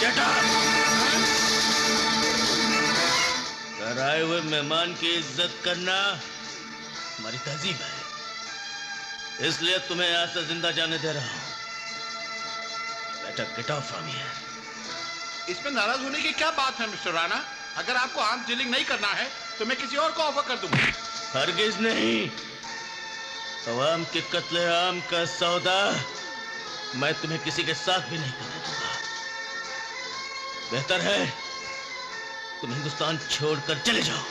Shut up! घर आए हुए मेहमान की इज्जत करना हमारी तहजीब है, इसलिए तुम्हें यहाँ से जिंदा जाने दे रहा हूँ। बेटा गेट आउट फ्रॉम हियर। इसमें नाराज होने की क्या बात है मिस्टर राणा? अगर आपको आर्म्स डीलिंग नहीं करना है तो मैं किसी और को ऑफर कर दूंगा। हरगिज नहीं। अवाम के कत्ले आम का सौदा मैं तुम्हें किसी के साथ भी नहीं करने दूंगा। बेहतर है तुम हिंदुस्तान छोड़कर चले जाओ।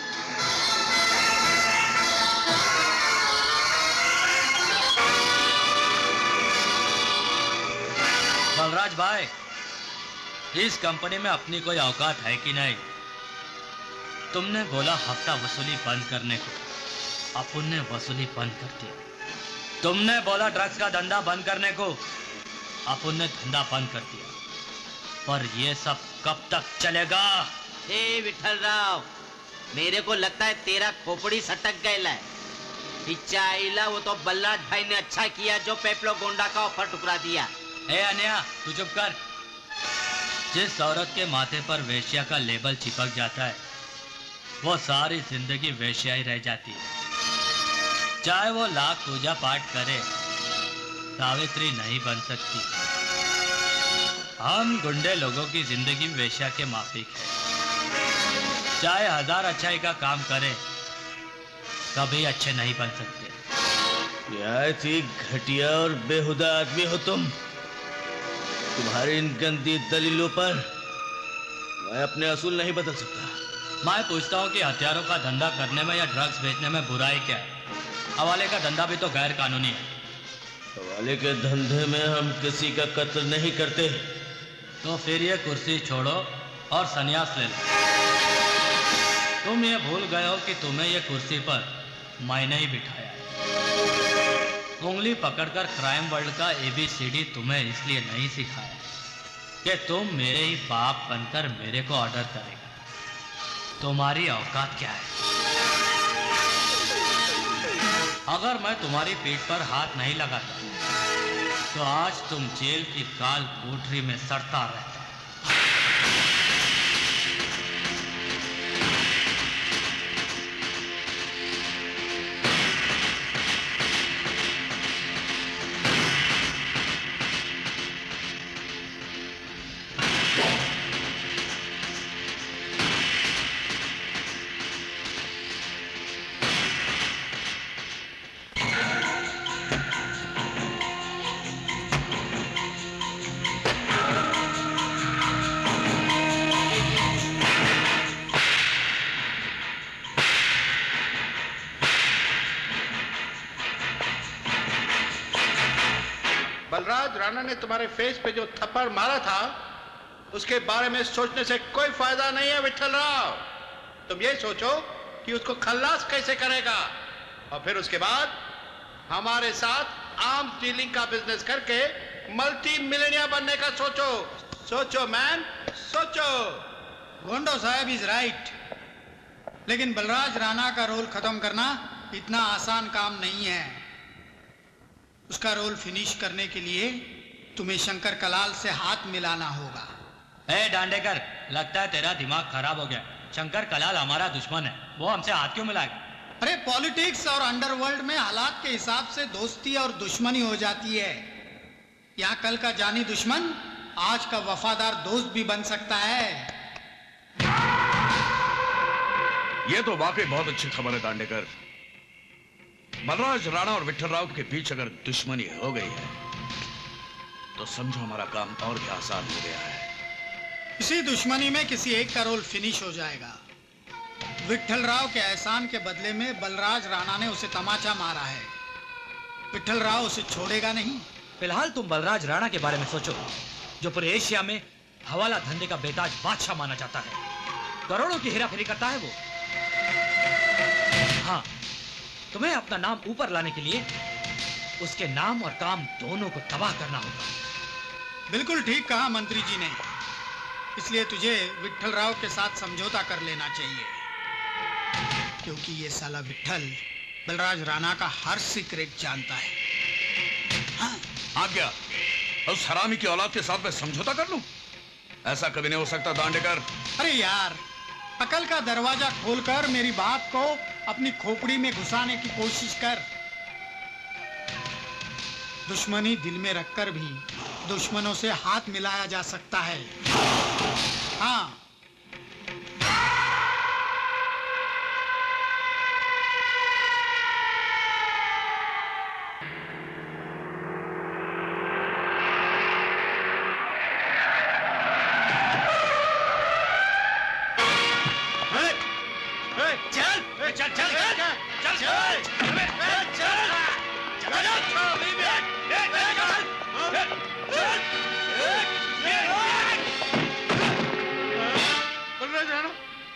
बलराज भाई, इस कंपनी में अपनी कोई औकात है कि नहीं? तुमने बोला हफ्ता वसूली बंद करने को, अपन ने वसूली बंद कर दिया। तुमने बोला ड्रग्स का धंधा बंद करने को, अपन ने धंधा बंद कर दिया। पर ये सब कब तक चलेगा? विठल राव, मेरे को लगता है तेरा खोपड़ी सटक गया है। पिच्चा आईला वो तो बलराज भाई ने अच्छा किया जो पेपलो गोंडा का ऑफर टुकरा दिया। अनया, तू चुप कर। जिस औरत के माथे पर वेश्या का लेबल चिपक जाता है वो सारी जिंदगी वेश्या ही रह जाती है। चाहे वो लाख पूजा पाठ करे, सावित्री नहीं बन सकती। हम गुंडे लोगों की जिंदगी वेश्या के माफिक है। चाहे 1000 अच्छाई का काम करे, कभी अच्छे नहीं बन सकते। ही घटिया और बेहुदा आदमी हो तुम। तुम्हारी इन गंदी दलीलों पर मैं अपने असूल नहीं बदल सकता। मैं पूछता हूँ कि हथियारों का धंधा करने में या ड्रग्स बेचने में बुराई क्या है? हवाले का धंधा भी तो गैर कानूनी है। हवाले के धंधे में हम किसी का कत्ल नहीं करते। तो फिर ये कुर्सी छोड़ो और संन्यास ले लो। तुम ये भूल गए हो कि तुम्हें ये कुर्सी पर मैंने ही बिठाया है। उंगली पकड़कर क्राइम वर्ल्ड का ABCD तुम्हें इसलिए नहीं सिखाया कि तुम मेरे ही बाप बनकर मेरे को ऑर्डर करेगा। तुम्हारी औकात क्या है? अगर मैं तुम्हारी पीठ पर हाथ नहीं लगाता तो आज तुम जेल की काल कोठरी में सड़ता रहता। बलराज राणा ने तुम्हारे फेस पे जो थप्पड़ मारा था उसके बारे में सोचने से कोई फायदा नहीं है विठल राव। तुम ये सोचो कि उसको खल्लास कैसे करेगा और फिर उसके बाद हमारे साथ आर्म्स डीलिंग का बिजनेस करके मल्टी मिलियनियर बनने का सोचो। सोचो मैन, सोचो। गोंडो साहब इज राइट, लेकिन बलराज राणा का रोल खत्म करना इतना आसान काम नहीं है। उसका रोल फिनिश करने के लिए तुम्हें शंकर कलाल से हाथ मिलाना होगा। डांडेकर, लगता है तेरा दिमाग खराब हो गया। शंकर कलाल हमारा दुश्मन है, वो हमसे हाथ क्यों मिलाएगा? अरे पॉलिटिक्स और अंडरवर्ल्ड में हालात के हिसाब से दोस्ती और दुश्मनी हो जाती है। यहाँ कल का जानी दुश्मन आज का वफादार दोस्त भी बन सकता है। ये तो वाकई बहुत अच्छी खबर है दांडेकर। बलराज राणा और विठल राव के बीच अगर दुश्मनी हो गई है तो समझो हमारा काम और भी आसान हो गया है। इसी दुश्मनी में किसी एक का रोल फिनिश हो जाएगा। विठल राव के एहसान के बदले में बलराज राणा ने उसे तमाचा मारा है। विठल राव उसे छोड़ेगा नहीं। फिलहाल तुम बलराज राणा के बारे में सोचो, जो पूरे एशिया में हवाला धंधे का बेताज बादशाह माना जाता है। करोड़ों की हेराफेरी करता है वो। हाँ, तुम्हें अपना नाम ऊपर लाने के लिए उसके नाम और काम दोनों को तबाह करना होगा। बिल्कुल ठीक कहा मंत्री जी ने। इसलिए तुझे विठल राव के साथ समझौता कर लेना चाहिए, क्योंकि ये साला विठल बलराज राणा का हर सीक्रेट जानता है। हाँ क्या उस हरामी की औलाद के साथ मैं समझौता कर लूं? ऐसा कभी नहीं हो सकता दांडेकर। अरे यार, अकल का दरवाजा खोलकर मेरी बात को अपनी खोपड़ी में घुसाने की कोशिश कर। दुश्मनी दिल में रखकर भी दुश्मनों से हाथ मिलाया जा सकता है। हाँ,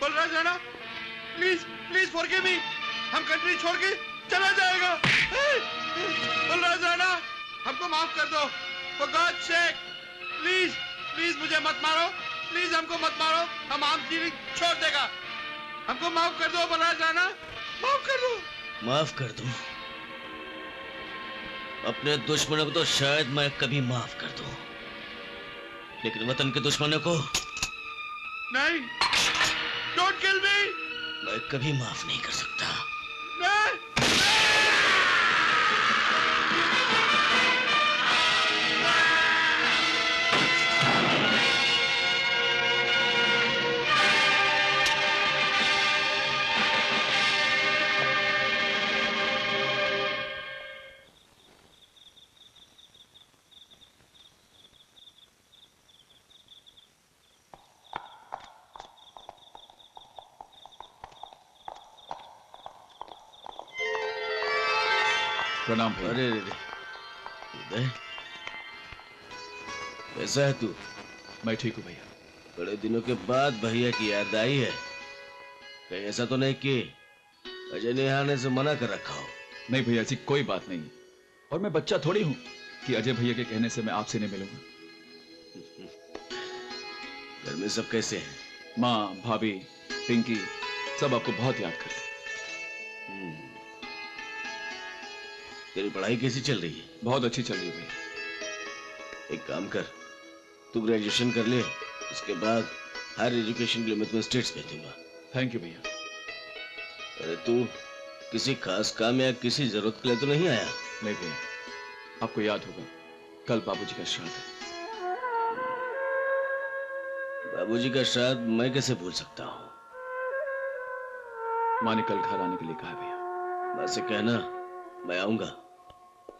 Balraj Rana, please please forgive me. हम कंट्री छोड़ के चला जाएगा। बलराज राणा, हमको माफ कर दो। For God sake, please please मुझे मत मारो, प्लीज हमको मत मारो। हम आम जीवी छोड़ देगा। हमको माफ कर दो बलराज राणा, माफ कर दो। माफ कर दूं? अपने दुश्मनों को तो शायद मैं कभी माफ कर दूं, लेकिन वतन के दुश्मनों को नहीं, डोंट किल मी। मैं कभी माफ नहीं कर सकता। नहीं। प्रणाम भैया। अरे रे उदय, कैसा है तू? मैं ठीक हूँ भैया। बड़े दिनों के बाद भैया की याद आई है। कहीं ऐसा तो नहीं कि अजय ने आने से मना कर रखा हो? नहीं भैया, ऐसी कोई बात नहीं। और मैं बच्चा थोड़ी हूँ कि अजय भैया के कहने से मैं आपसे नहीं मिलूंगा। घर में सब कैसे हैं? माँ, भाभी, पिंकी सब आपको बहुत याद करते हैं। तेरी पढ़ाई कैसी चल रही है? बहुत अच्छी चल रही है भैया। एक काम कर, तू ग्रेजुएशन कर ले, उसके बाद हायर एजुकेशन के लिए मैं तुम्हें स्टेट्स भेज दूंगा। थैंक यू भैया। अरे तू किसी खास काम या किसी जरूरत के लिए तो नहीं आया? नहीं भैया, आपको याद होगा कल बाबूजी का श्राद्ध है। बाबूजी का श्राद्ध मैं कैसे भूल सकता हूँ? माँ ने कल घर आने के लिए कहा है भैया। माँ से कहना मैं आऊंगा,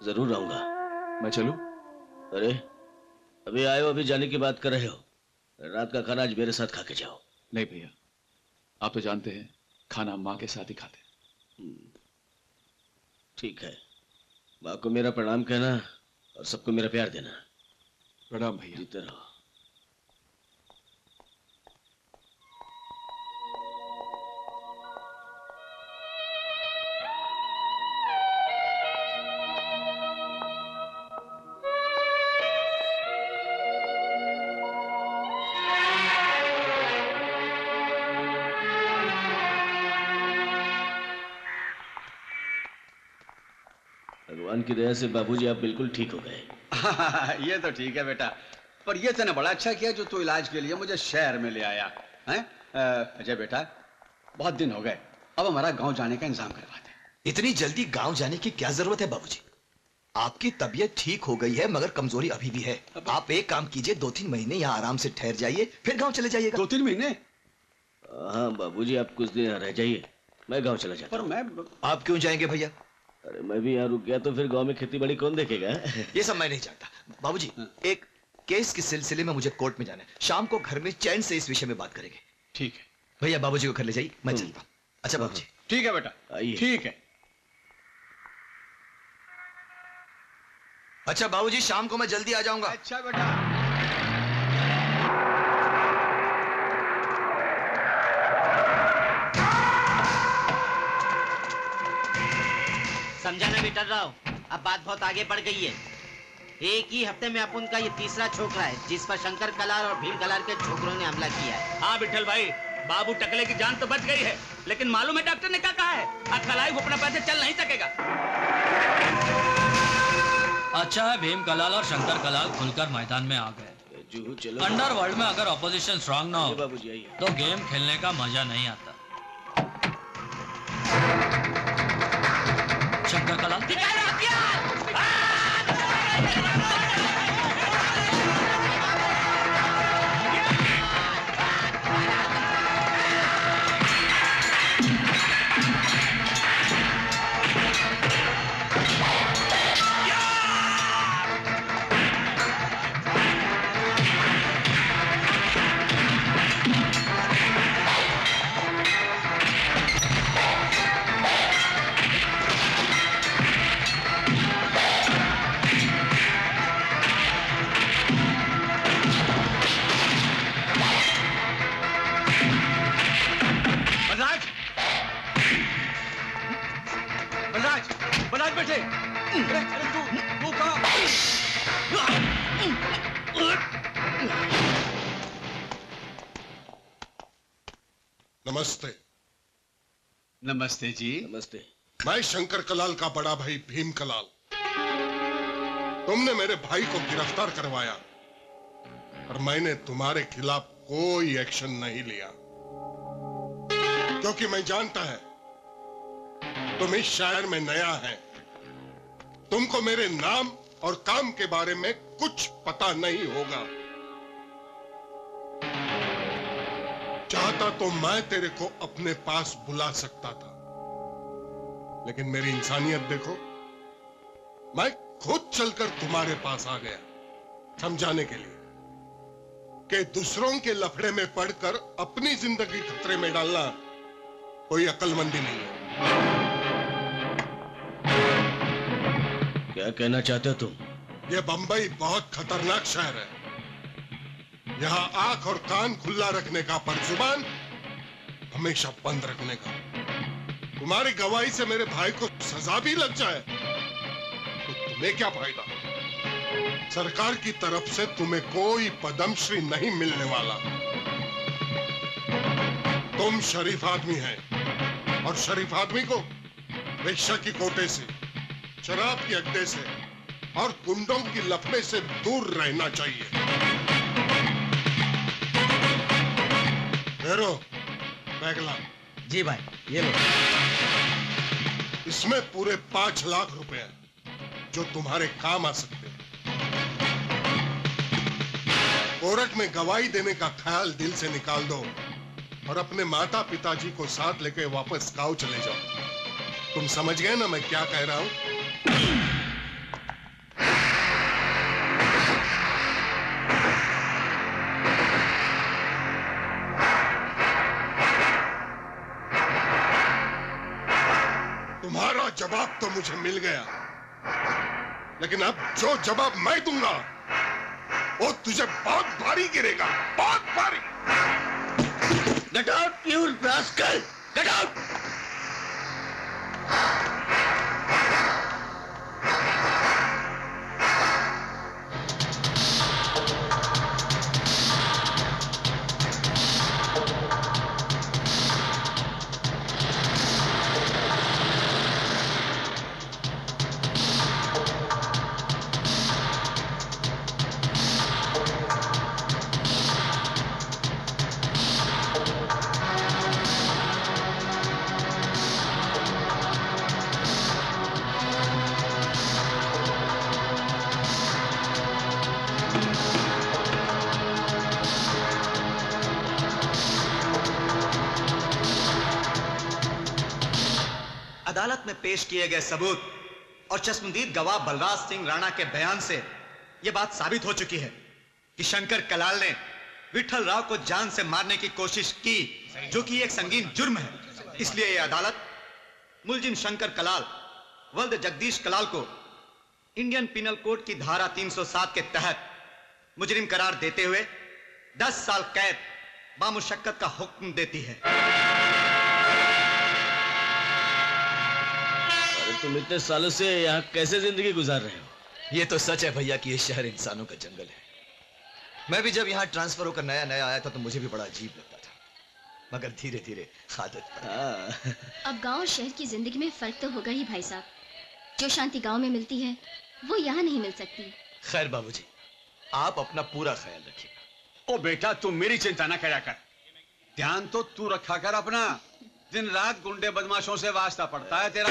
जरूर आऊंगा। मैं चलूं? अरे अभी आए हो, अभी जाने की बात कर रहे हो? रात का खाना आज मेरे साथ खा के जाओ। नहीं भैया, आप तो जानते हैं खाना माँ के साथ ही खाते हैं। ठीक है, माँ को मेरा प्रणाम कहना और सबको मेरा प्यार देना। प्रणाम भैया। जीते रहो। भगवान की दया से बाबूजी आप बिल्कुल ठीक हो गए। ये तो ठीक है बेटा, पर ये तूने बड़ा अच्छा किया जो तू इलाज के लिए मुझे शहर में ले आया हैं। अजय बेटा, बहुत दिन हो गए, अब हमारा गांव जाने का इंतजाम करवा दे। इतनी जल्दी गांव जाने की क्या जरूरत है बाबूजी? आपकी तबीयत ठीक हो गई है मगर कमजोरी अभी भी है। आप एक काम कीजिए, 2-3 महीने यहाँ आराम से ठहर जाइए, फिर गांव चले जाइएगा। 2-3 महीने? हाँ बाबूजी, आप कुछ दिन यहाँ रह जाइए, मैं गांव चला जाता पर हूँ। मैं आप क्यों जाएंगे भैया? अरे मैं भी यहाँ रुक गया तो फिर गांव में खेती बाड़ी कौन देखेगा? ये सब मैं नहीं जानता। बाबूजी, एक केस के सिलसिले में मुझे कोर्ट में जाना है। शाम को घर में चैन से इस विषय में बात करेंगे। ठीक है भैया, बाबूजी को घर ले जाइए, मैं चलता हूँ। अच्छा बाबूजी। ठीक है बेटा, आइए। ठीक है। अच्छा बाबूजी, शाम को मैं जल्दी आ जाऊंगा। अच्छा बेटा। समझा ना विठल राव, अब बात बहुत आगे बढ़ गई है। एक ही हफ्ते में अपन का ये तीसरा छोकरा है जिस पर शंकर कलार और भीम कलार के छोकरों ने हमला किया है। हाँ विठल भाई, बाबू टकले की जान तो बच गई है, लेकिन मालूम है डॉक्टर ने क्या कहा है? अखलाई घुटना पैसे चल नहीं सकेगा। अच्छा है भीम कलाल और शंकर कलाल खुलकर मैदान में आ गए। जूहू चलो। अंडरवर्ल्ड में अगर ऑपोजिशन स्ट्रांग ना हो बाबूजी आइए। तो गेम खेलने का मजा नहीं आता। शंकर कलाल नमस्ते। नमस्ते जी। नमस्ते। मैं शंकर कलाल का बड़ा भाई भीम कलाल। तुमने मेरे भाई को गिरफ्तार करवाया और मैंने तुम्हारे खिलाफ कोई एक्शन नहीं लिया, क्योंकि मैं जानता है तुम इस शहर में नया है, तुमको मेरे नाम और काम के बारे में कुछ पता नहीं होगा। चाहता तो मैं तेरे को अपने पास बुला सकता था, लेकिन मेरी इंसानियत देखो, मैं खुद चलकर तुम्हारे पास आ गया समझाने के लिए कि दूसरों के लफड़े में पड़कर अपनी जिंदगी खतरे में डालना कोई अक्लमंदी नहीं है। क्या कहना चाहते हो तुम? यह बंबई बहुत खतरनाक शहर है। यहां आंख और कान खुला रखने का, पर जुबान हमेशा बंद रखने का। तुम्हारी गवाही से मेरे भाई को सजा भी लग जाए तो तुम्हें क्या फायदा? सरकार की तरफ से तुम्हें कोई पद्मश्री नहीं मिलने वाला। तुम शरीफ आदमी हैं और शरीफ आदमी को रिक्शा की कोटे से, शराब के अड्डे से और गुंडों की लफड़े से दूर रहना चाहिए। हेरो, बैग ला। जी भाई, ये लो। इसमें पूरे 5 लाख रुपए हैं जो तुम्हारे काम आ सकते हैं। कोर्ट में गवाही देने का ख्याल दिल से निकाल दो और अपने माता पिताजी को साथ लेके वापस गांव चले जाओ। तुम समझ गए ना मैं क्या कह रहा हूं? तुम्हारा जवाब तो मुझे मिल गया, लेकिन अब जो जवाब मैं दूंगा वो तुझे बहुत भारी गिरेगा, बहुत भारी। Get out, you rascal! Get out! अदालत में पेश किए गए सबूत और चश्मदीद गवाह बलराज सिंह राणा के बयान से यह बात साबित हो चुकी है कि शंकर कलाल ने विठल राव को जान से मारने की कोशिश की, जो कि एक संगीन जुर्म है। इसलिए यह अदालत मुलजिम शंकर कलाल वल्द जगदीश कलाल को इंडियन पिनल कोड की धारा 307 के तहत मुजरिम करार देते हुए 10 साल कैद बामुशक्कत का हुक्म देती है। तुम इतने सालों से यहाँ कैसे जिंदगी गुजार रहे हो? ये तो सच है भैया कि ये शहर इंसानों का जंगल है। मैं भी जब यहाँ ट्रांसफर होकर नया नया आया था तो मुझे भी बड़ा अजीब लगता था, मगर धीरे धीरे आदत पड़ गई। अब गांव और शहर की जिंदगी में फर्क तो होगा ही भाई साहब। जो शांति गांव में मिलती है वो यहाँ नहीं मिल सकती। खैर बाबूजी, आप अपना पूरा ख्याल रखिएगा। ओ बेटा, तुम मेरी चिंता ना करा कर, ध्यान तो तू रखा कर अपना। दिन रात गुंडे बदमाशों से वास्ता पड़ता है तेरा।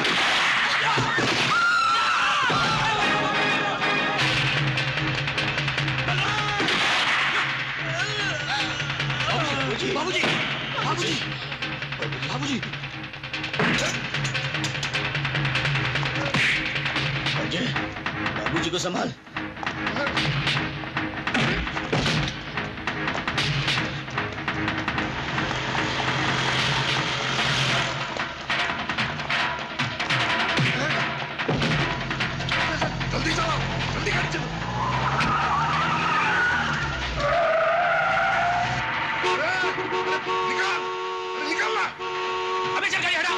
बाबूजी, बाबूजी, बाबूजी, बाबूजी। अजय, बाबूजी को संभाल। जल्दी चलो, जल्दी गाड़ी चलो। निकाल, निकालना। अबे चल गाड़ी हटा।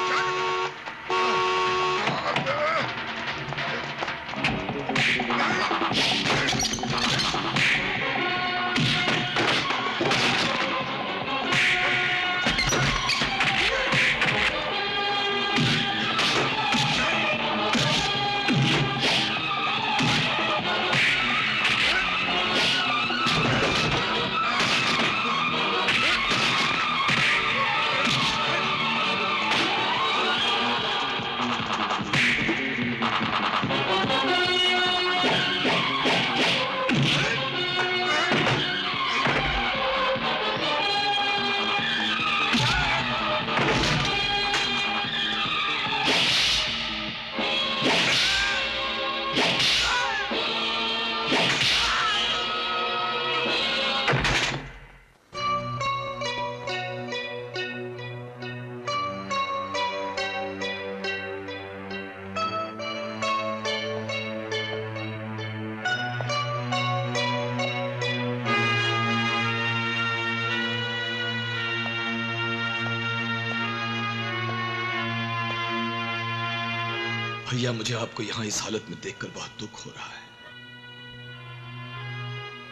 भैया, मुझे आपको यहां इस हालत में देखकर बहुत दुख हो रहा है।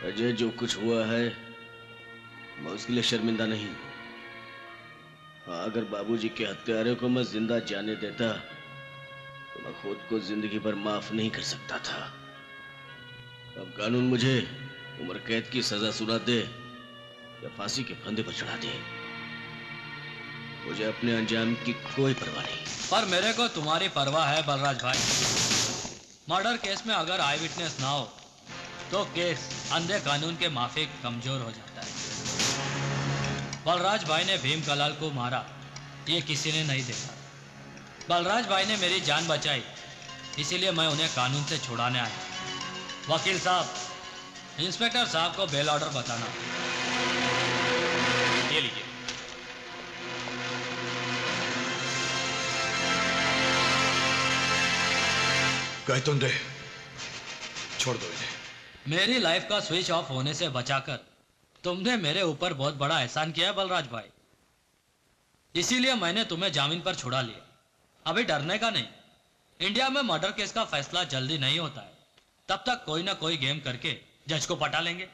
अजय, जो कुछ हुआ है मैं उसके लिए शर्मिंदा नहीं हूं। हाँ, अगर बाबूजी के हत्यारे को मैं जिंदा जाने देता तो मैं खुद को जिंदगी भर माफ नहीं कर सकता था। अब कानून मुझे उम्र कैद की सजा सुना दे या फांसी के फंदे पर चढ़ा दे, मुझे अपने अंजाम की कोई परवाह नहीं। पर मेरे को तुम्हारी परवाह है बलराज भाई। मर्डर केस में अगर आई विटनेस ना हो तो केस अंधे कानून के माफिक कमजोर हो जाता है। बलराज भाई ने भीम कलाल को मारा ये किसी ने नहीं देखा। बलराज भाई ने मेरी जान बचाई, इसीलिए मैं उन्हें कानून से छुड़ाने आया। वकील साहब, इंस्पेक्टर साहब को बेल ऑर्डर बताना। ये लीजिए। गायतुंडे, छोड़ दो इन्हें। मेरी लाइफ का स्विच ऑफ होने से बचाकर तुमने मेरे ऊपर बहुत बड़ा एहसान किया है बलराज भाई, इसीलिए मैंने तुम्हें जामीन पर छुड़ा लिया। अभी डरने का नहीं। इंडिया में मर्डर केस का फैसला जल्दी नहीं होता है, तब तक कोई ना कोई गेम करके जज को पटा लेंगे,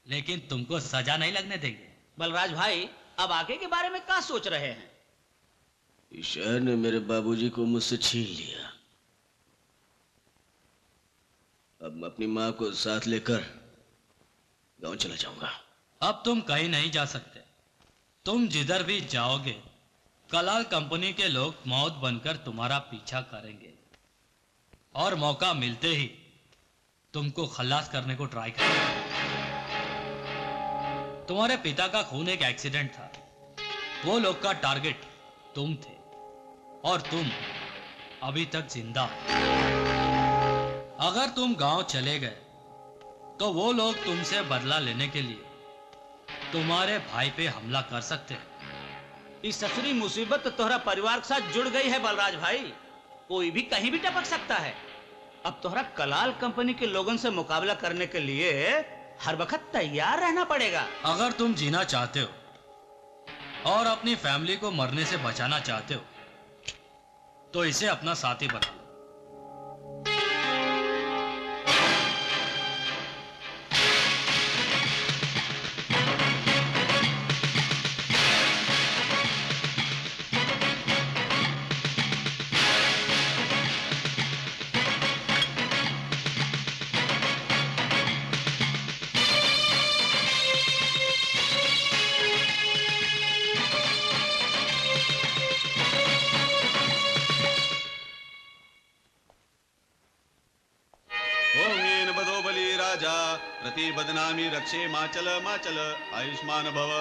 लेकिन तुमको सजा नहीं लगने देंगे। बलराज भाई, अब आगे के बारे में क्या सोच रहे हैं? इस शहर ने मेरे बाबूजी को मुझसे छीन लिया। अब मैं अपनी माँ को साथ लेकर गांव चला जाऊंगा। अब तुम कहीं नहीं जा सकते। तुम जिधर भी जाओगे कलाल कंपनी के लोग मौत बनकर तुम्हारा पीछा करेंगे और मौका मिलते ही तुमको खल्लास करने को ट्राई करेंगे। तुम्हारे पिता का खून एक एक्सीडेंट था, वो लोग का टारगेट तुम थे और तुम अभी तक जिंदा हो। अगर तुम गांव चले गए तो वो लोग तुमसे बदला लेने के लिए तुम्हारे भाई पे हमला कर सकते हैं। इस ससुरी मुसीबत तोहरा परिवार के साथ जुड़ गई है बलराज भाई, कोई भी कहीं भी टपक सकता है। अब तोहरा कलाल कंपनी के लोगों से मुकाबला करने के लिए हर वक्त तैयार रहना पड़ेगा। अगर तुम जीना चाहते हो और अपनी फैमिली को मरने से बचाना चाहते हो तो इसे अपना साथी बना लो। प्रतिबदनामि रक्षे माचल माचल आयुष्मान भव।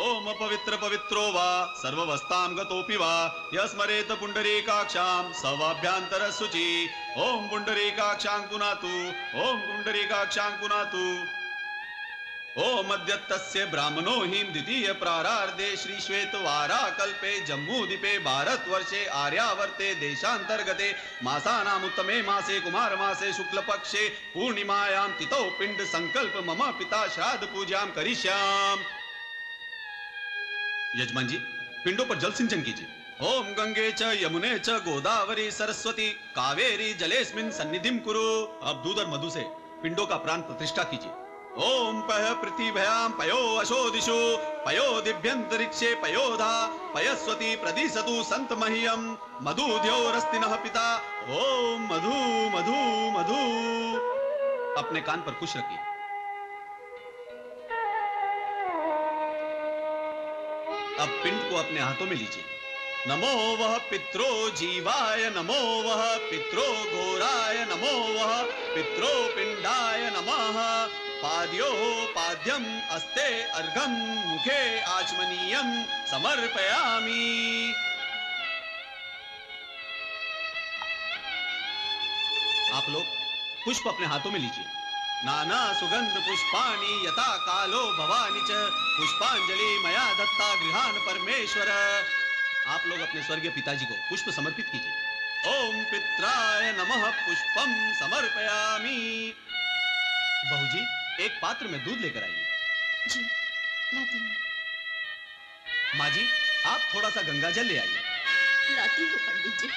ओम पवित्र पवित्रो वा सर्ववस्थां गतोऽपि वा यस्मरेत पुंडरीकाक्षां सवाभ्यंतर शुचि। ओम पुंडरीकाक्षां पुनातु, ओम पुंडरीकाक्षां पुनातु। ओम अद्यतस्य ब्राह्मणो हिम द्वितीय प्रारार्धे श्री श्वेतवारा कल्पे जम्मूद्वीपे भारतवर्षे आर्यावर्ते देशांतर्गते मासानाम् उत्तमे मासे कुमार मासे शुक्ल पक्षे पूर्णिमायां तिथौ पिंड संकल्प मम पिता श्राद्ध पूजां करिष्यामि। यजमान जी, पिंडों पर जल सिंचन कीजिए। ओम गंगे च यमुने च गोदावरी सरस्वती कावेरी जलेस्मिन् सन्निधिं कुरु। अब दूध और मधु से पिंडों का प्राण प्रतिष्ठा कीजिए। ओम पह पृथिव्यां पयो अशोदिषु पयो दिव्यंतरिक्षे पयोधा पयस्वती प्रदिशतु संत मह्यं मधुद्योरस्ति नः पिता। ओम मधु मधु मधु। अपने कान पर खुश रखिए। अब पिंड को अपने हाथों में लीजिए। नमो वह पित्रो जीवाय, नमो वह पित्रो घोराय, नमो वह पित्रो पिंडाय नमः। पाद्यो पाद्यम अस्ते अर्घम मुखे आचमनीयम समर्पयामि। आप लोग पुष्प अपने हाथों में लीजिए। नाना सुगंध पुष्पाणि यथा कालो भवानी च पुष्पांजलि मया दत्ता गृहान परमेश्वर। आप लोग अपने स्वर्गीय पिताजी को पुष्प समर्पित कीजिए। ओम पित्राय नमः पुष्पम समर्पयामि। बहू जी, एक पात्र में दूध लेकर आइए। जी, लाती हूँ। माँ जी, आप थोड़ा सा गंगा जल ले आइए। लाती हूँ पंडित जी।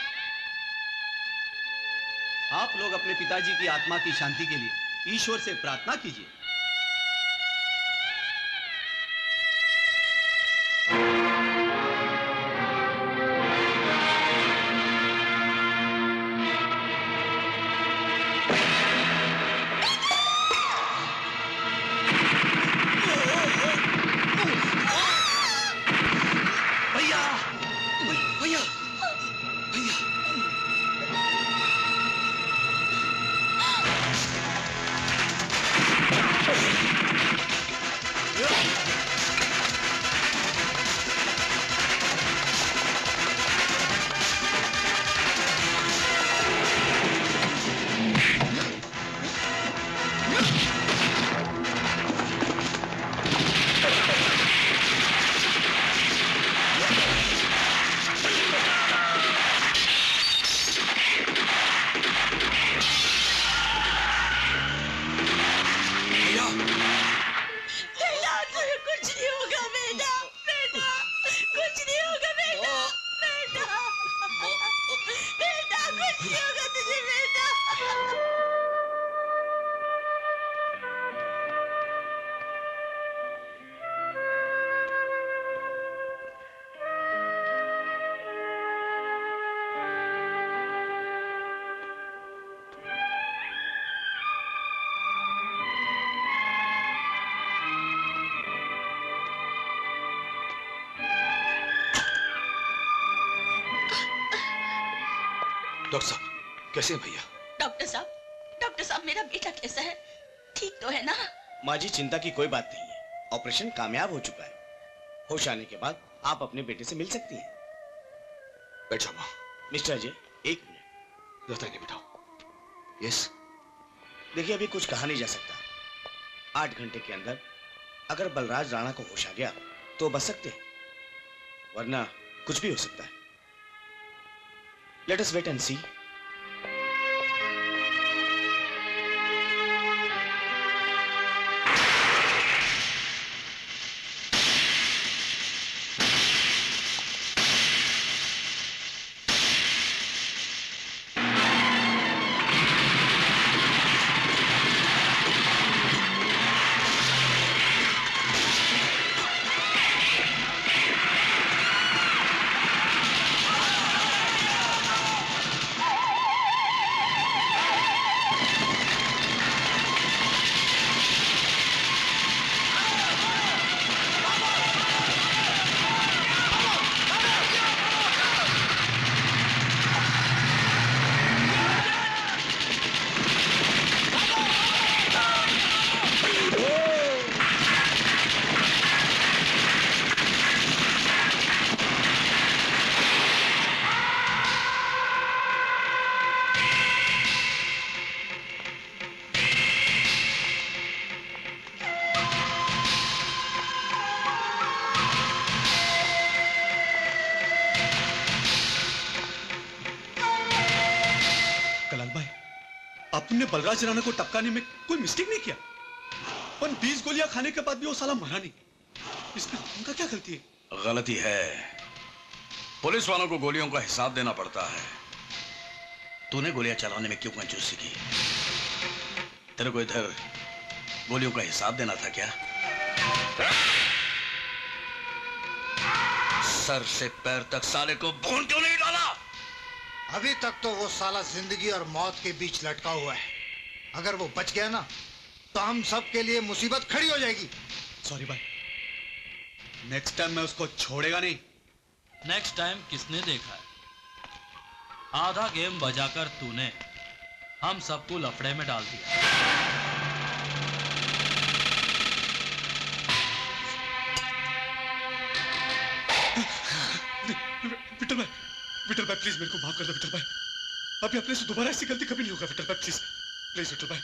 आप लोग अपने पिताजी की आत्मा की शांति के लिए ईश्वर से प्रार्थना कीजिए। डॉक्टर साहब, कैसे हैं भैया? डॉक्टर साहब मेरा बेटा कैसा है? ठीक तो है ना? माँ जी, चिंता की कोई बात नहीं है। ऑपरेशन कामयाब हो चुका है। होश आने के बाद आप अपने बेटे से मिल सकती हैं। बैठ जाओ माँ। मिस्टर अजय, एक मिनट। रहता नहीं बेटा। यस। देखिए, अभी कुछ कहा नहीं जा सकता। 8 घंटे के अंदर अगर बलराज राणा को होश आ गया तो बच सकते हैं, वरना कुछ भी हो सकता है। लेट अस वेट एंड सी। बलराज राणा को टपकाने में कोई मिस्टेक नहीं किया? पर 20 गोलियां खाने के बाद भी वो साला मरा नहीं। इसमें उनका क्या गलती है? गलती है, पुलिस वालों को गोलियों का हिसाब देना पड़ता है। तूने गोलियां चलाने में क्यों कंजूसी की? तेरे को इधर गोलियों का हिसाब देना था क्या? सर से पैर तक साले को भून क्यों नहीं डाला? अभी तक तो वो साला जिंदगी और मौत के बीच लटका हुआ है। अगर वो बच गया ना तो हम सब के लिए मुसीबत खड़ी हो जाएगी। सॉरी भाई, नेक्स्ट टाइम मैं उसको छोड़ेगा नहीं। नेक्स्ट टाइम किसने देखा है? आधा गेम बजाकर तूने हम सबको लफड़े में डाल दिया। विठल भाई प्लीज मेरे को माफ कर दो विठल भाई। अभी अपने से दोबारा ऐसी गलती कभी नहीं होगा विठल भाई, प्लीज प्लीज विठल भाई।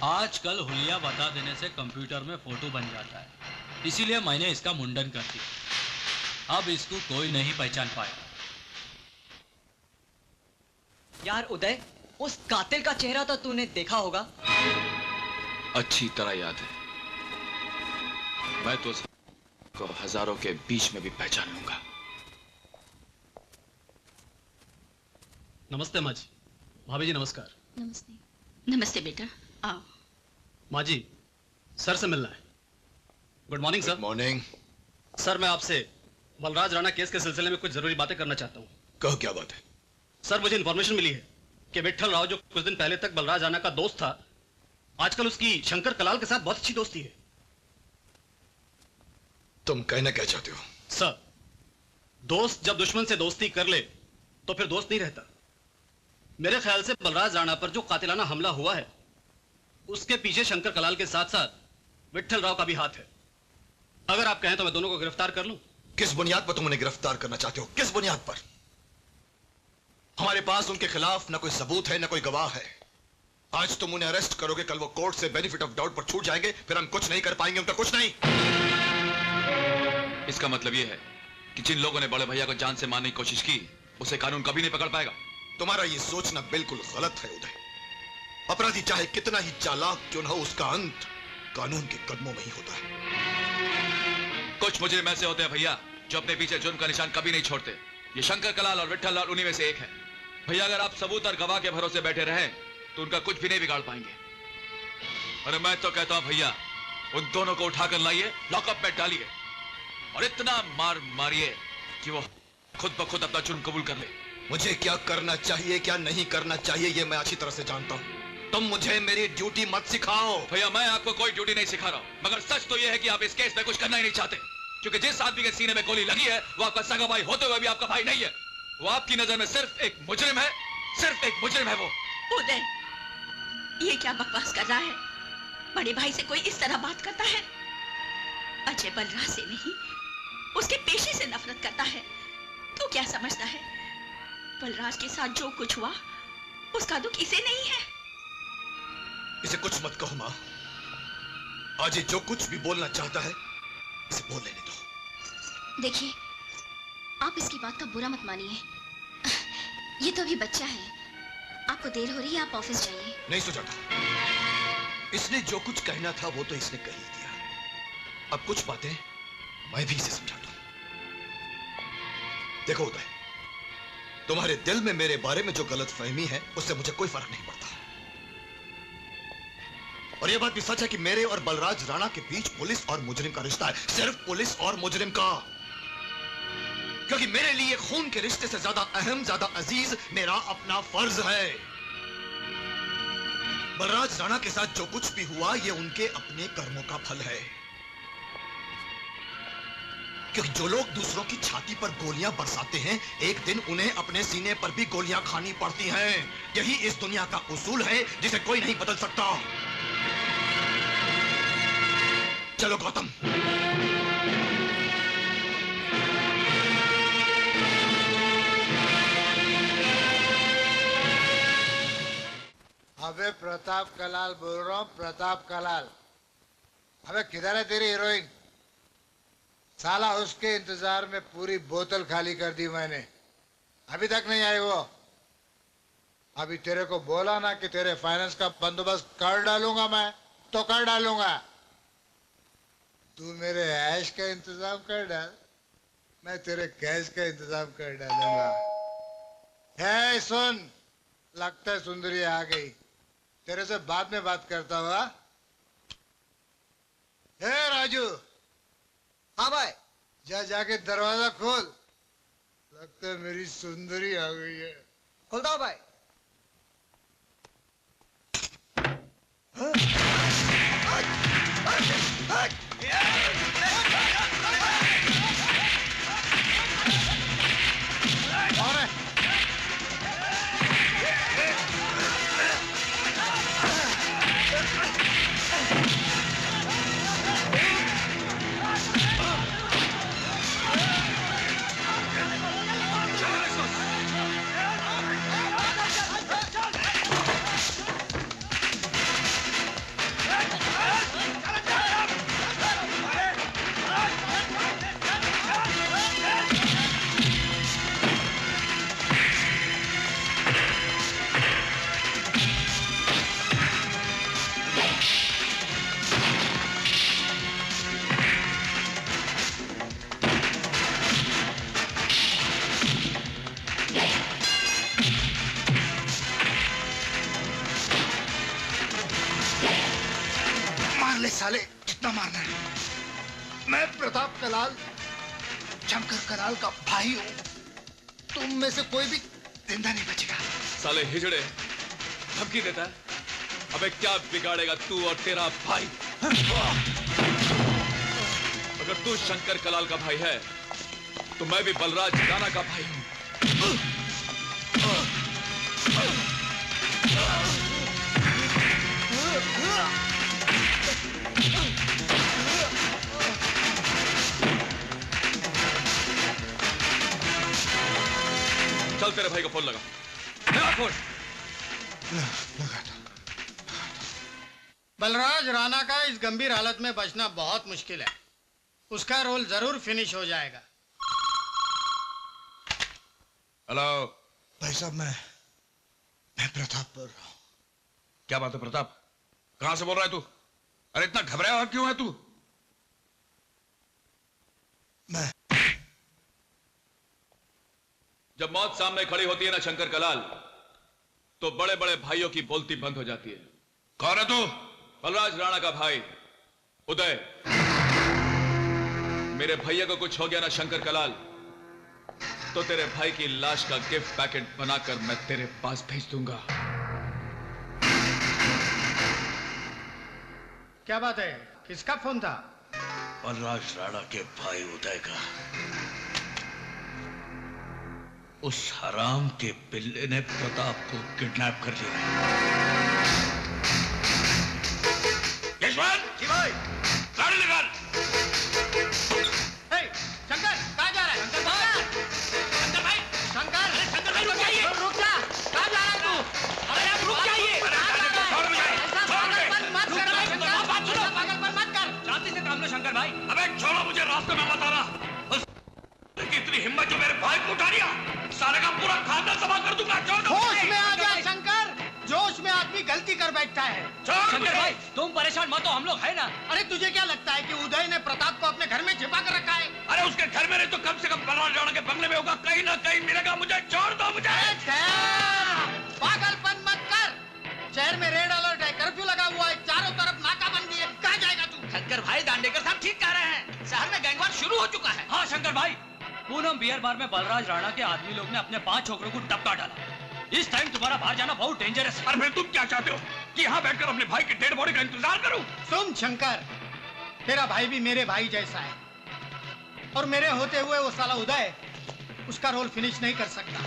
आजकल हुलिया बता देने से कंप्यूटर में फोटो बन जाता है, इसीलिए मैंने इसका मुंडन कर दिया। अब इसको कोई नहीं पहचान पाया। यार उदय, उस कातिल का चेहरा तो तूने देखा होगा। अच्छी तरह याद है। मैं तो को हजारों के बीच में भी पहचान लूंगा। नमस्ते माँ जी। भाभी जी नमस्कार। नमस्ते। नमस्ते बेटा, आओ। माँ जी, सर से मिलना है। Good morning sir. Morning. Sir मैं आपसे बलराज राणा केस के सिलसिले में कुछ जरूरी बातें करना चाहता हूँ। कहो क्या बात है? सर मुझे इन्फॉर्मेशन मिली है कि विठल राव जो कुछ दिन पहले तक बलराज राणा का दोस्त था, आजकल उसकी शंकर कलाल के साथ बहुत अच्छी दोस्ती है। तुम कहना क्या चाहते हो? सर, दोस्त जब दुश्मन से दोस्ती कर ले तो फिर दोस्त नहीं रहता। मेरे ख्याल से बलराज राणा पर जो कातिलाना हमला हुआ है उसके पीछे शंकर कलाल के साथ साथ विठल राव का भी हाथ है। अगर आप कहें तो मैं दोनों को गिरफ्तार कर लूं। किस बुनियाद पर तुम उन्हें गिरफ्तार करना चाहते हो? किस बुनियाद पर? हमारे पास उनके खिलाफ न कोई सबूत है न कोई गवाह है। आज तुम उन्हें अरेस्ट करोगे, कल वो कोर्ट से बेनिफिट ऑफ डाउट पर छूट जाएंगे, फिर हम कुछ नहीं कर पाएंगे, उनका कुछ नहीं। इसका मतलब यह है कि जिन लोगों ने बड़े भैया को जान से मारने की कोशिश की उसे कानून कभी नहीं पकड़ पाएगा। तुम्हारा ये सोचना बिल्कुल गलत है उदय। अपराधी चाहे कितना ही चालाक क्यों न हो, उसका अंत कानून के कदमों में ही होता है। कुछ मुजरिम ऐसे होते हैं भैया जो अपने पीछे जुर्म का निशान कभी नहीं छोड़ते। ये शंकर कलाल और विठल लाल उन्हीं में से एक है। भैया अगर आप सबूत और गवाह के भरोसे बैठे रहें तो उनका कुछ भी नहीं बिगाड़ पाएंगे। अरे मैं तो कहता हूं भैया, उन दोनों को उठाकर लाइए, लॉकअप में डालिए और इतना मार मारिए कि वो खुद ब खुद अपना जुर्म कबूल कर ले। मुझे क्या करना चाहिए क्या नहीं करना चाहिए ये मैं अच्छी तरह से जानता हूं। तुम मुझे मेरी ड्यूटी मत सिखाओ। भैया मैं आपको कोई ड्यूटी नहीं सिखा रहा हूं, मगर सच तो यह है कि आप इस केस में कुछ करना ही नहीं चाहते, क्योंकि जिस आदमी के सीने में गोली लगी है वो आपका सगा भाई होते हुए भी आपका भाई नहीं है। वो आपकी नजर में सिर्फ एक मुजरिम है, सिर्फ एक मुजरिम है वो। उदय, ये क्या बकवास कर रहा है? बड़े भाई से कोई इस तरह बात करता है? अजय बलराज से नहीं, उसके पेशे से नफरत करता है। तू क्या समझता है? बलराज के साथ जो कुछ हुआ उसका दुख इसे नहीं है। इसे कुछ मत कहो मां। आज ये जो कुछ भी बोलना चाहता है इसे बोल लेने दो। देखिए, आप इसकी बात का बुरा मत मानिए। ये तो अभी बच्चा है। आपको देर हो रही है, आप ऑफिस जाइए। नहीं सुजाता, इसने जो कुछ कहना था वो तो इसने कह ही दिया। अब कुछ बातें मैं भी इसे समझा दूं। देखो उदय, तुम्हारे दिल में मेरे बारे में जो गलतफहमी है उससे मुझे कोई फर्क नहीं पड़ता। और यह बात भी सच है कि मेरे और बलराज राणा के बीच पुलिस और मुजरिम का रिश्ता है, सिर्फ पुलिस और मुजरिम का। क्योंकि मेरे लिए खून के रिश्ते से ज्यादा अहम, ज्यादा अजीज मेरा अपना फर्ज है। बलराज राणा के साथ जो कुछ भी हुआ ये उनके अपने कर्मों का फल है। क्योंकि जो लोग दूसरों की छाती पर गोलियां बरसाते हैं, एक दिन उन्हें अपने सीने पर भी गोलियां खानी पड़ती हैं। यही इस दुनिया का उसूल है जिसे कोई नहीं बदल सकता। चलो गौतम। अबे प्रताप कलाल बोल रहा हूँ, प्रताप कलाल। अबे किधर है तेरी हीरोइन? साला उसके इंतजार में पूरी बोतल खाली कर दी मैंने, अभी तक नहीं आई वो। अभी तेरे को बोला ना कि तेरे फाइनेंस का बंदोबस्त कर डालूंगा मैं, तो कर डालूंगा। तू मेरे ऐश का इंतजाम कर डाल, मैं तेरे कैश का इंतजाम कर डालूंगा। है सुन, लगता है सुंदरी आ गई, तेरे से बाद में बात करता हुआ। हे राजू। हाँ भाई। जाके दरवाजा खोल, लगता है मेरी सुंदरी आ गई है। खोलता हूँ भाई। साले कितना मारना है? मैं प्रताप कलाल, शंकर कलाल का भाई हूँ। तुम में से कोई भी जिंदा नहीं बचेगा। साले हिजड़े धमकी देता है। अबे क्या बिगाड़ेगा तू और तेरा भाई? अगर तू शंकर कलाल का भाई है तो मैं भी बलराज राणा का भाई हूँ। चल तेरे भाई को फोन लगा। लगा फोन। बलराज राणा का इस गंभीर हालत में बचना बहुत मुश्किल है। उसका रोल जरूर फिनिश हो जाएगा। हेलो भाई साहब, मैं प्रताप बोल रहा हूँ। क्या बात है प्रताप? कहां से बोल रहा है तू? अरे इतना घबराया हुआ क्यों है तू? मैं जब मौत सामने खड़ी होती है ना शंकर कलाल, तो बड़े बड़े भाइयों की बोलती बंद हो जाती है। कौन है तू? बलराज राणा का भाई उदय। मेरे भैया को कुछ हो गया ना शंकर कलाल, तो तेरे भाई की लाश का गिफ्ट पैकेट बनाकर मैं तेरे पास भेज दूंगा। क्या बात है? किसका फोन था? बलराज राणा के भाई उदय का। उस हराम के पिल्ले ने प्रताप को किडनैप कर लिया। यशवंत! जी भाई। गाड़ी निकाल। शंकर कहाँ जा रहा है? शंकर भाई, शंकर भाई, शंकर भाई रुक जाइए। रुक जा। कहाँ जा रहा है तू? अरे आप रुक जाइए। पागलपन मत कर। शांति से काम लो शंकर भाई। अबे छोड़ो मुझे, रास्ते में मत आना। इतनी हिम्मत जो मेरे भाई को उठा लिया, सारे का पूरा खानदान तबाह कर दूंगा। होश में आ जा शंकर, जोश में आदमी गलती कर बैठता है। शंकर भाई तुम परेशान मत हो, हम लोग है ना। अरे तुझे क्या लगता है कि उदय ने प्रताप को अपने घर में छिपा कर रखा है? अरे उसके घर में नहीं तो कम से कम बलराज राणा के बंगले में होगा। कहीं ना कहीं मिलेगा। मुझे छोड़ दो मुझे। पागलपन मत कर। शहर में रेड अलर्ट है, कर्फ्यू लगा हुआ है, चारों तरफ नाकाबंदी है। कहाँ जाएगा तू? शंकर भाई, दांडेकर साहब ठीक कह रहे हैं। शहर में गैंगवार शुरू हो चुका है। हाँ शंकर भाई, पूनम बियर बार में बलराज राणा के आदमी लोग ने अपने 5 छोकरों को डपटा डाला। इस टाइम तुम्हारा बाहर जाना बहुत डेंजरस है। और फिर तुम क्या चाहते हो कि यहाँ बैठकर अपने भाई की डेड बॉडी का इंतजार करूं? सुन शंकर, तेरा भाई भी मेरे भाई जैसा है। और मेरे होते हुए वो साला उदय उसका रोल फिनिश नहीं कर सकता।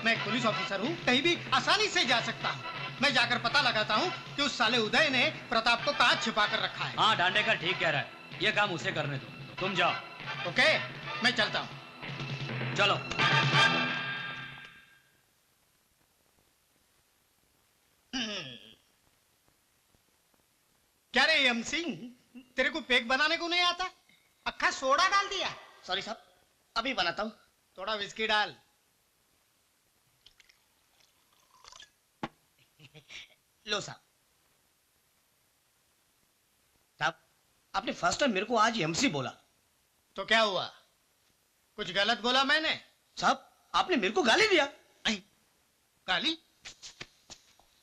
मैं एक पुलिस ऑफिसर हूँ, कहीं भी आसानी से जा सकता हूँ। मैं जाकर पता लगाता हूँ कि उस साले उदय ने प्रताप को कहाँ छिपा कर रखा है। हाँ दांडेकर ठीक कह रहा है, ये काम उसे करने दो, तुम जाओ। ओके, मैं चलता हूँ। चलो। क्या रे एमसी, तेरे को पेक बनाने को नहीं आता? अक्खा सोडा डाल दिया। सॉरी साहब, अभी बनाता हूँ। थोड़ा विस्की डाल। लो साहब। साहब, आपने फर्स्ट टाइम मेरे को आज एमसी बोला। तो क्या हुआ? कुछ गलत बोला मैंने? साहब, आपने मेरे को गाली दिया। गाली?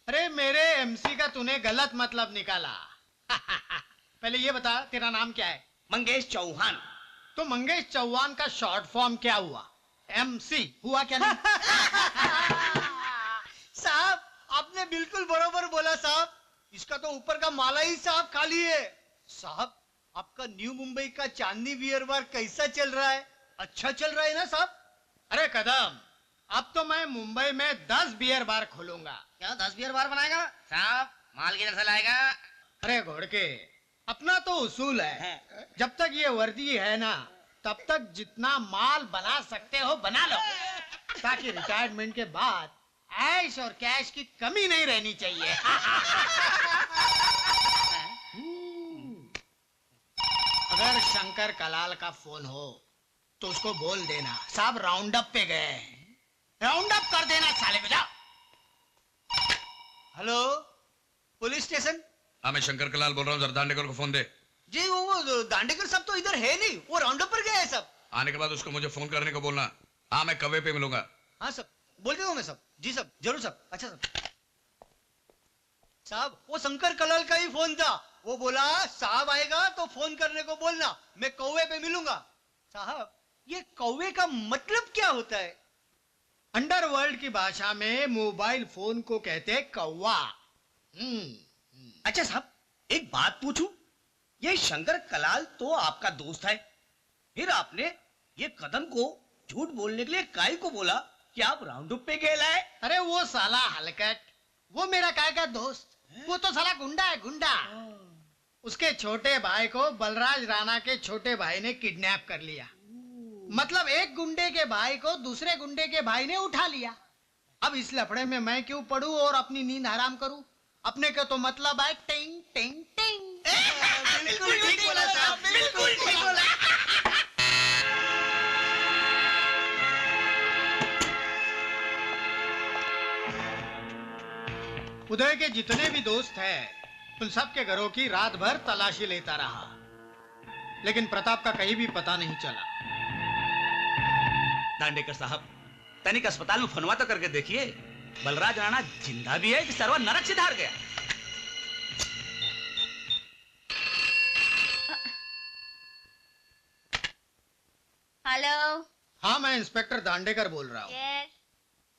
अरे मेरे एमसी का तूने गलत मतलब निकाला। पहले ये बता, तेरा नाम क्या है? मंगेश चौहान। तो मंगेश चौहान का शॉर्ट फॉर्म क्या हुआ? एमसी हुआ क्या नहीं? साहब, आपने बिल्कुल बरोबर बोला साहब। इसका तो ऊपर का माला ही साहब खाली है। साहब, आपका न्यू मुंबई का चांदनी बियर बार कैसा चल रहा है? अच्छा चल रहा है ना साहब? अरे कदम, अब तो मैं मुंबई में 10 बियर बार खोलूंगा। क्या 10 बियर बार बनाएगा? साहब, माल किधर से लाएगा? अरे घोड़के, अपना तो उसूल है, जब तक ये वर्दी है ना, तब तक जितना माल बना सकते हो बना लो, ताकि रिटायरमेंट के बाद ऐश और कैश की कमी नहीं रहनी चाहिए। अगर शंकर कलाल का फोन हो तो उसको बोल देना साहब राउंड अप पे गए, राउंड अप कर देना साले को। जाओ। Hello, police station. हाँ, मैं शंकर कलाल बोल रहा हूँ, जरा दांडेकर को फोन दे। जी वो दांडेकर साहब तो इधर है नहीं, वो राउंड अप पर गया है सब। आने के बाद उसको मुझे फोन करने को बोलना। हाँ, मैं कवे पे मिलूंगा। हाँ सब, बोल देता हूँ मैं सब। जी सब, जरूर सब। अच्छा सब। साहब, वो शंकर कलाल का ही फोन था। वो बोला साहब आएगा तो फोन करने को बोलना, मैं कौवे पे मिलूंगा। साहब, ये कौवे का मतलब क्या होता है? अंडरवर्ल्ड की भाषा में मोबाइल फोन को कहते हैं कौवा। अच्छा साहब, एक बात पूछूं? ये शंकर कलाल तो आपका दोस्त है, फिर आपने ये कदम को झूठ बोलने के लिए काहे को बोला कि आप राउंड अप पे गए लाए? अरे वो साला हलकट, वो मेरा काय का दोस्त, वो तो साला गुंडा है, गुंडा। उसके छोटे भाई को बलराज राणा के छोटे भाई ने किडनैप कर लिया। मतलब एक गुंडे के भाई को दूसरे गुंडे के भाई ने उठा लिया। अब इस लफड़े में मैं क्यों पढ़ूं और अपनी नींद हराम करूं? अपने का तो मतलब है टिंग टिंग टिंग। बिल्कुल ठीक बोला साहब, बिल्कुल ठीक बोला। उदय के जितने भी दोस्त हैं, उन सब के घरों की रात भर तलाशी लेता रहा, लेकिन प्रताप का कहीं भी पता नहीं चला। दांडेकर साहब, तनिक अस्पताल में फोनवा तो करके देखिए, बलराज राणा जिंदा भी है कि सरवा नरक से धार गया। हेलो। हाँ, मैं इंस्पेक्टर दांडेकर बोल रहा हूँ। यस।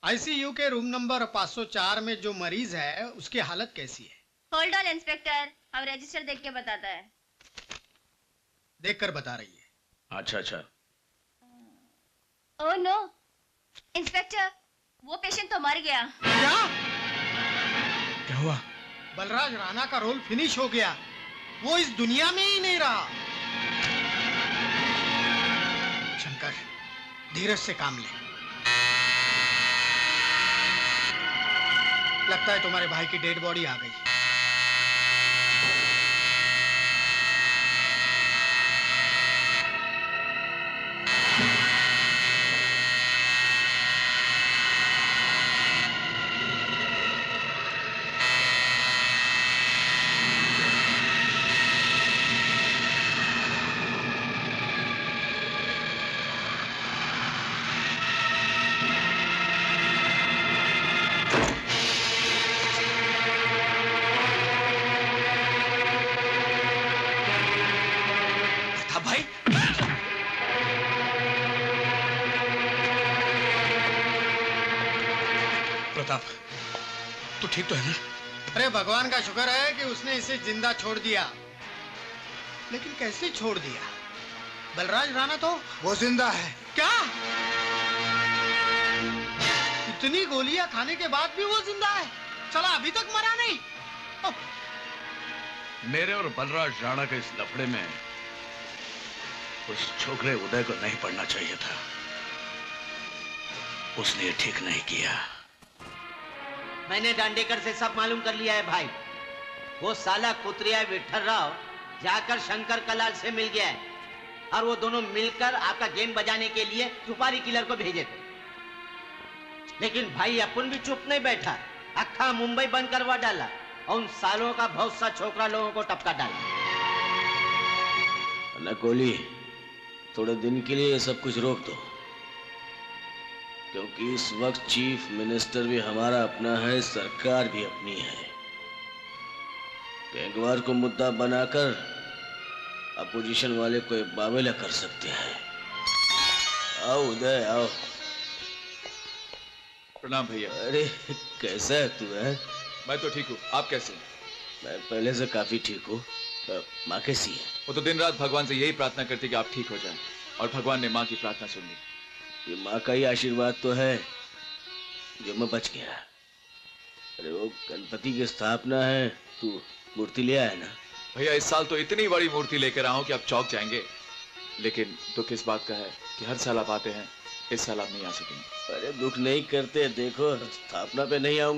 आईसीयू के रूम नंबर 504 में जो मरीज है उसकी हालत कैसी है? होल्ड ऑन इंस्पेक्टर, हम रजिस्टर देख के बताता है। देखकर बता रही है। अच्छा अच्छा। ओह नो इंस्पेक्टर, वो पेशेंट तो मर गया। क्या हुआ? बलराज राणा का रोल फिनिश हो गया, वो इस दुनिया में ही नहीं रहा। शंकर, धीरज से काम ले। लगता है तुम्हारे भाई की डेड बॉडी आ गई। प्रताप, तू ठीक तो है ना? अरे भगवान का शुक्र है कि उसने इसे जिंदा छोड़ दिया। लेकिन कैसे छोड़ दिया? बलराज राणा तो वो जिंदा है। क्या? इतनी गोलियां खाने के बाद भी वो जिंदा है? चला अभी तक मरा नहीं। मेरे और बलराज राणा के इस लफड़े में उस छोकरे उदय को नहीं पड़ना चाहिए था। उसने ये ठीक नहीं किया। मैंने दांडेकर से सब मालूम कर लिया है भाई। वो साला कुतरिया विठल राव जाकर शंकर कलाल से मिल गया है और वो दोनों मिलकर आपका गेम बजाने के लिए सुपारी किलर को भेजे थे। लेकिन भाई अपन भी चुप नहीं बैठा, अक्खा मुंबई बंद करवा डाला और उन सालों का बहुत सा छोकरा लोगों को टपका डाला। न कोहली, थोड़े दिन के लिए ये सब कुछ रोक दो, क्योंकि इस वक्त चीफ मिनिस्टर भी हमारा अपना है, सरकार भी अपनी है। गैंगवार को मुद्दा बनाकर अपोजिशन वाले को बावेला कर सकते हैं। आओ उदय आओ। प्रणाम भैया। अरे कैसा है तू? है मैं तो ठीक हूँ, आप कैसे? मैं पहले से काफी ठीक हूँ। माँ कैसी है? वो तो दिन रात भगवान से यही प्रार्थना करती कि आप ठीक हो जाएं, और भगवान ने माँ की प्रार्थना सुन ली। ये माँ का ही आशीर्वाद तो है जो मैं बच गया। अरे वो गणपति की स्थापना है, तू मूर्ति ले आया ना? भैया इस साल तो इतनी बड़ी मूर्ति लेकर आऊं कि आप चौक जाएंगे, लेकिन दुख इस बात का है कि हर साल आप आते हैं, इस साल आप नहीं आ सकेंगे। अरे दुख नहीं करते, देखो स्थापना पे नहीं आऊंगा